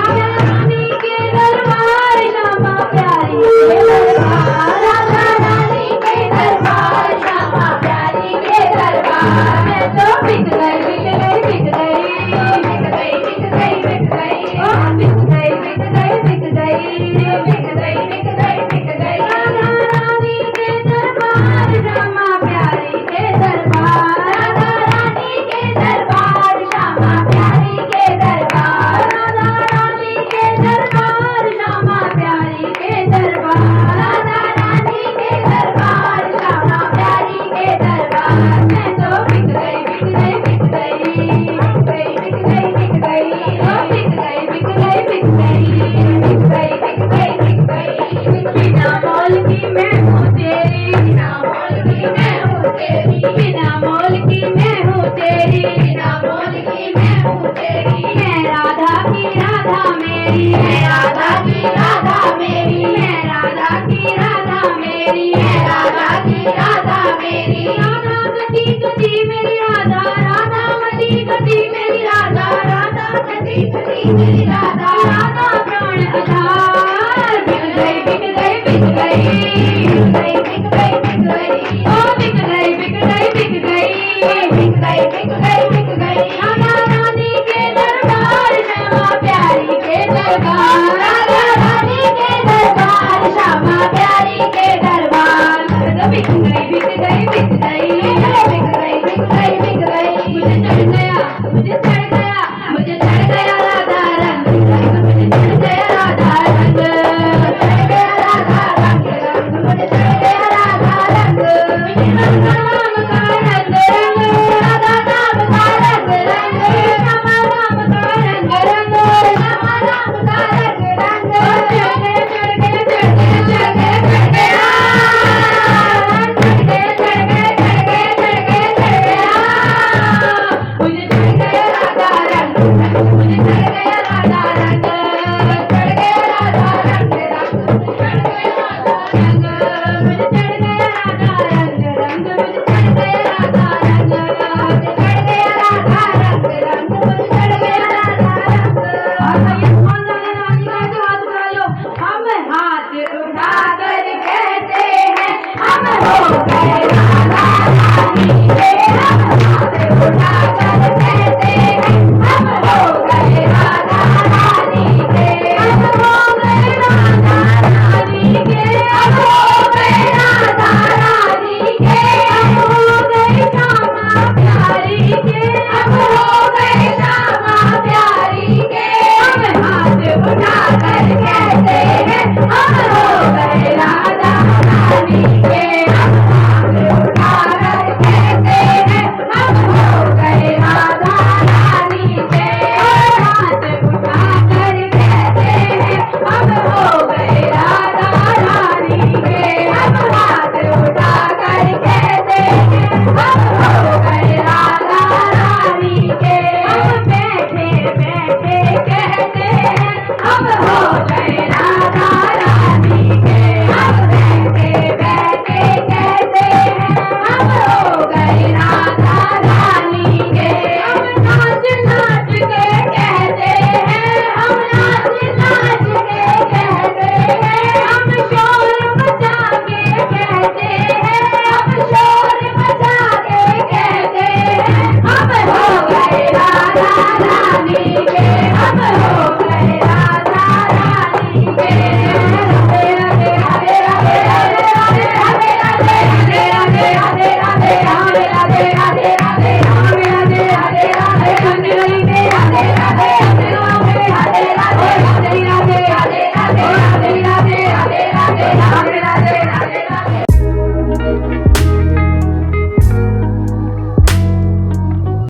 रानी के दरबार श्यामा प्यारी के दरबार, राधा रानी के दरबार श्यामा प्यारी के दरबार। मैं तो बिक गई बिक गई बिक गई बिक गई बिक गई बिक गई ओ बिक गई बिक गई बिक गई बिक गई बिक गई बिक गई। राधा रानी के दरबार श्यामा प्यारी के दरबार, राधा रानी के दरबार श्यामा प्यारी के दरबार, राधा रानी के दरबार श्यामा प्यारी के दरबार, राधा रानी के दरबार श्यामा प्यारी के दरबार। मैं तो बिक गई बिक गई बिक गई बिक गई बिक गई ओ बिक गई बिक गई बिक गई बिक गई बिक गई बिक गई। बिना मोल की मैं हूँ तेरी, बिना मोल की मैं हूँ तेरी, बिना मोल की मैं हूँ तेरी, बिना मोल की मैं हूँ तेरी। मैं राधा की राधा मेरी, मैं राधा की राधा मेरी, मैं राधा की राधा मेरी, मैं राधा की राधा मेरी। राधा गति गति मेरी राधा, राधा गति गति मेरी राधा, राधा गति गति मेरी राधा, राधा प्राण आधार।